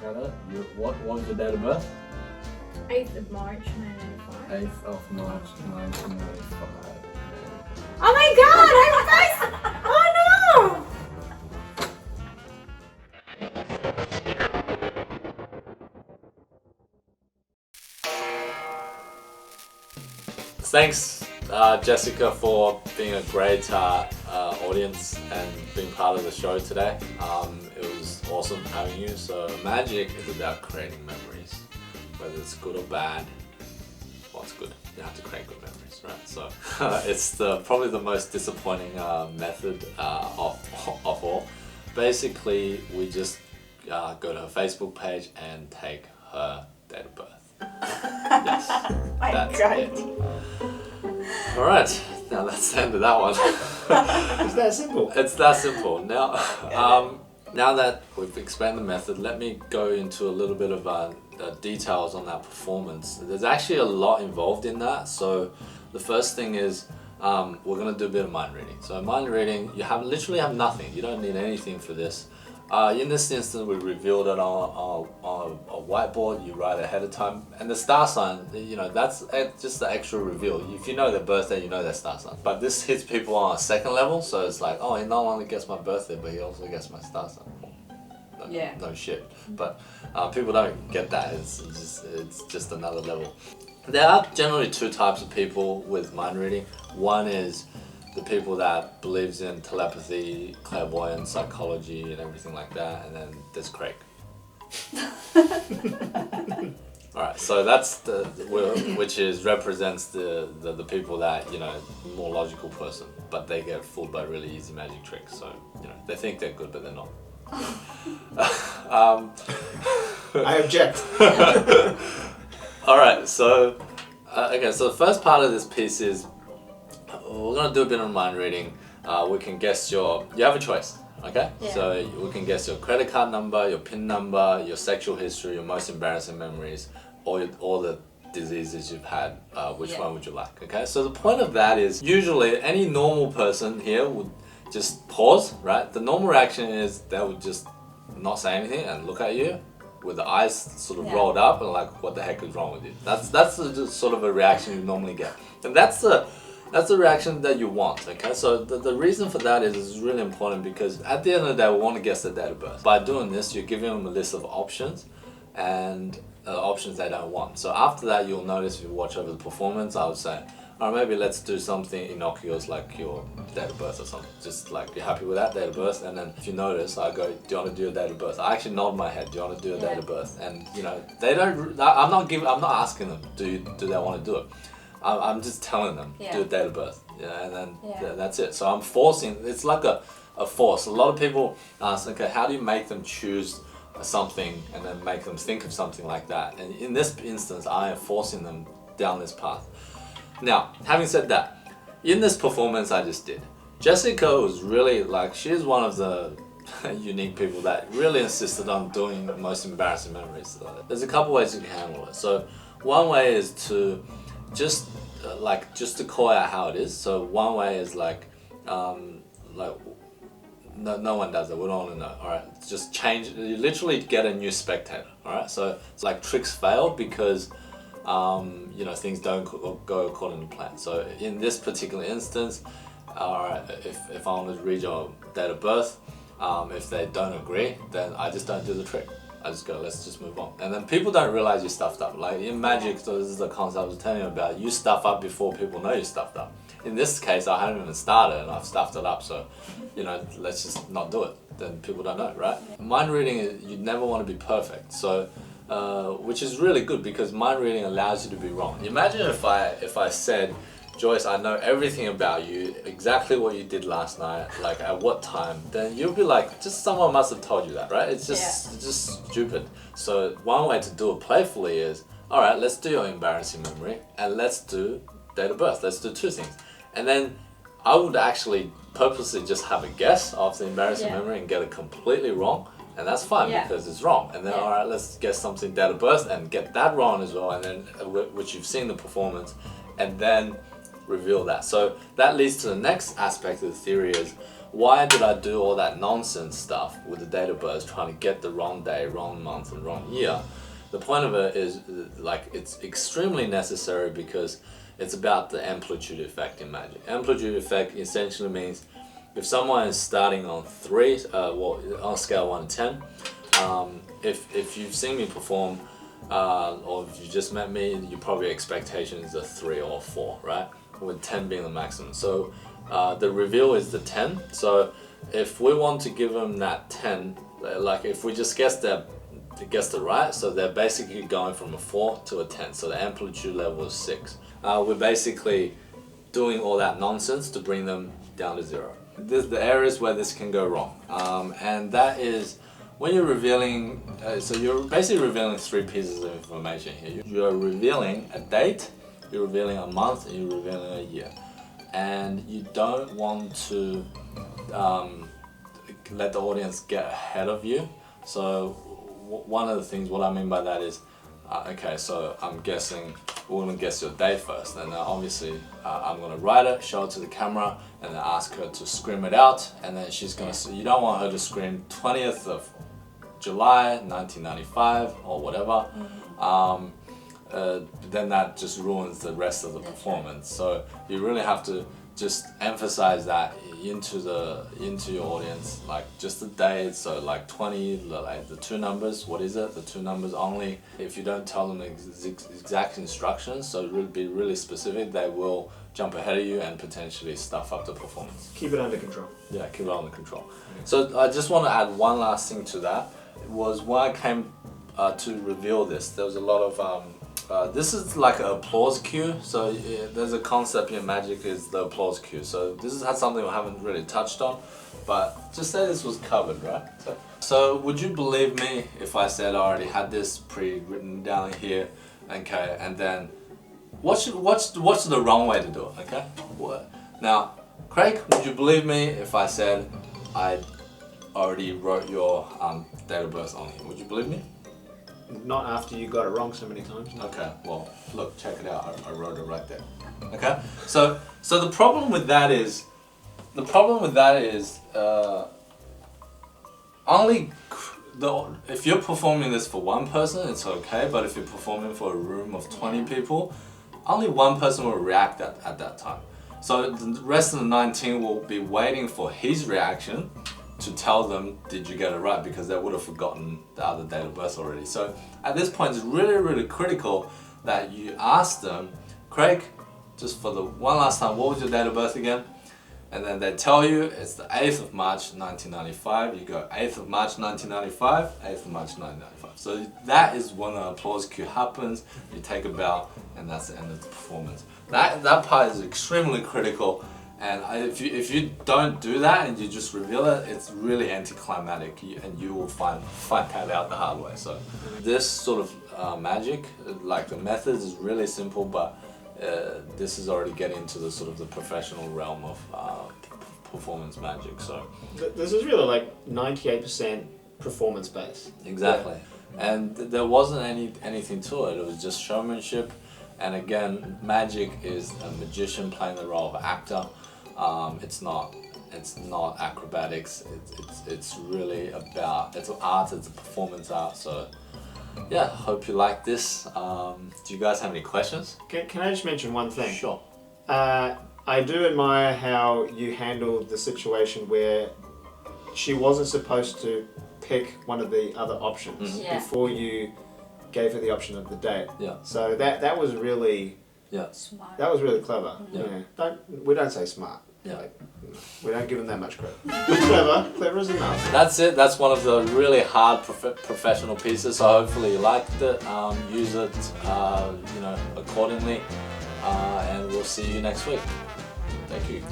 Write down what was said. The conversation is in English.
Heather, what was your date of birth? 8th of March 1995. 8th of March 1995. Oh my god! Oh no! Thanks, Jessica, for being a great audience and being part of the show today. It was awesome having you. So magic is about creating memories, whether it's good or bad. Well, it's good. You have to create good memories, right? So it's probably the most disappointing method of all. Basically, we just go to her Facebook page and take her date of birth. Yes, that's it. All right, now that's the end of that one. It's that simple. It's that simple. Now, now that we've explained the method, let me go into a little bit of the details on that performance. There's actually a lot involved in that. So the first thing is we're gonna do a bit of mind reading. So mind reading, you literally have nothing. You don't need anything for this. In this instance, we revealed it on a whiteboard. You write ahead of time, and the star sign, you know, that's just the extra reveal. If you know their birthday, you know their star sign. But this hits people on a second level, so it's like, oh, he not only gets my birthday, but he also gets my star sign. No shit. But people don't get that. It's just another level. There are generally two types of people with mind reading. One is the people that believes in telepathy, clairvoyance, psychology, and everything like that, and then there's Craig. All right, so that's which represents the people that, you know, more logical person, but they get fooled by really easy magic tricks. So, you know, they think they're good, but they're not. I object. All right, so okay, so the first part of this piece is we're gonna do a bit of mind reading. We can guess you have a choice, okay? Yeah. So we can guess your credit card number, your PIN number, your sexual history, your most embarrassing memories, all the diseases you've had. Which one would you like? Okay. So the point of that is usually any normal person here would just pause, right? The normal reaction is they would just not say anything and look at you with the eyes sort of rolled up and like, what the heck is wrong with you? That's just sort of a reaction you normally get, and that's the reaction that you want, okay? So the reason for that is really important, because at the end of the day, we want to guess the date of birth. By doing this, you're giving them a list of options and options they don't want. So after that, you'll notice if you watch over the performance, I would say, or maybe let's do something innocuous like your date of birth or something. Just like, you're happy with that date of birth, and then if you notice, I go, do you want to do a date of birth? I actually nod my head, do you want to do a date of birth? And you know, they don't. I'm not asking them, do they want to do it? I'm just telling them, do a date of birth, and then that's it. So I'm forcing. It's like a force. A lot of people ask, okay, how do you make them choose something and then make them think of something like that? And in this instance, I am forcing them down this path. Now, having said that, in this performance I just did, Jessica was really like, she's one of the unique people that really insisted on doing the most embarrassing memories. There's a couple ways you can handle it. So one way is to just to call out how it is. So one way is like no one does it, we don't want to know. All right, just change. You literally get a new spectator. All right, so it's like tricks fail because you know, things don't go according to plan. So in this particular instance, all right, if I want to read your date of birth, if they don't agree, then I just don't do the trick. I just go, let's just move on. And then people don't realize you stuffed up. Like in magic, so this is the concept I was telling you about, you stuff up before people know you stuffed up. In this case, I haven't even started and I've stuffed it up, so, you know, let's just not do it. Then people don't know, right? Mind reading, you never want to be perfect. So, which is really good, because mind reading allows you to be wrong. Imagine if I said, Joyce, I know everything about you, exactly what you did last night, like at what time, then you'll be like, just someone must have told you that, right? It's just stupid. So one way to do it playfully is, all right, let's do your embarrassing memory and let's do date of birth. Let's do two things. And then I would actually purposely just have a guess of the embarrassing memory and get it completely wrong. And that's fine because it's wrong. And then, all right, let's guess something date of birth and get that wrong as well. And then, which you've seen the performance, and then reveal that. So that leads to the next aspect of the theory is, why did I do all that nonsense stuff with the date of birth, trying to get the wrong day, wrong month, and wrong year? The point of it is, like, it's extremely necessary because it's about the amplitude effect in magic. Amplitude effect essentially means if someone is starting on 3, on a scale of 1 to 10, if you've seen me perform, or if you just met me, your probably expectation is a 3 or 4, right? With 10 being the maximum. So the reveal is the 10. So if we want to give them that 10, like if we just guess it right, so they're basically going from a 4 to a 10. So the amplitude level is 6. We're basically doing all that nonsense to bring them down to 0. The areas where this can go wrong, and that is when you're revealing, so you're basically revealing 3 pieces of information here. You're revealing a date, you're revealing a month, and you're revealing a year. And you don't want to let the audience get ahead of you. So one of the things, what I mean by that is, okay, so I'm guessing, we're gonna guess your date first, and obviously I'm gonna write it, show it to the camera, and then ask her to scream it out, and then she's gonna, you don't want her to scream 20th of July 1995 or whatever. Then that just ruins the rest of the performance. So you really have to just emphasize that into your audience, like just the date. So like 20, like the 2 numbers. What is it? The 2 numbers only. If you don't tell them the exact instructions, so be really specific, they will jump ahead of you and potentially stuff up the performance. Keep it under control. Yeah, keep it under control. So I just want to add one last thing to that. It was when I came to reveal this, there was a lot of this is like an applause cue. So there's a concept in magic is the applause cue. So this is something we haven't really touched on, but just say this was covered, right? So would you believe me if I said I already had this pre-written down here, okay? And then what's the wrong way to do it, okay? Now, Craig, would you believe me if I said I already wrote your date of birth on here? Would you believe me? Not after you got it wrong so many times. No. Okay, well, look, check it out. I wrote it right there. Okay, so the problem with that is, if you're performing this for one person, it's okay. But if you're performing for a room of 20 people, only one person will react at that time. So the rest of the 19 will be waiting for his reaction to tell them, did you get it right? Because they would have forgotten the other date of birth already. So at this point, it's really, really critical that you ask them, Craig, just for the one last time, what was your date of birth again? And then they tell you it's the 8th of March 1995. You go 8th of March 1995, 8th of March 1995. So that is when the applause cue happens. You take a bow, and that's the end of the performance. That part is extremely critical. And if you don't do that and you just reveal it, it's really anticlimactic, and you will find that out the hard way. So this sort of magic, like the methods, is really simple, but this is already getting into the sort of the professional realm of performance magic. So this is really like 98% performance based. Exactly, yeah. And there wasn't anything to it. It was just showmanship. And again, magic is a magician playing the role of actor. It's not acrobatics. It's really about, it's art. It's a performance art. So yeah, hope you like this. Do you guys have any questions? Can I just mention one thing? Sure. I do admire how you handled the situation where she wasn't supposed to pick one of the other options before you gave her the option of the date. Yeah. So that was really Smart. that was really clever. Yeah. We don't say smart. Yeah. Like, we don't give them that much credit. Clever is enough. That's it. That's one of the really hard professional pieces. So hopefully you liked it. Use it, accordingly. And we'll see you next week. Thank you.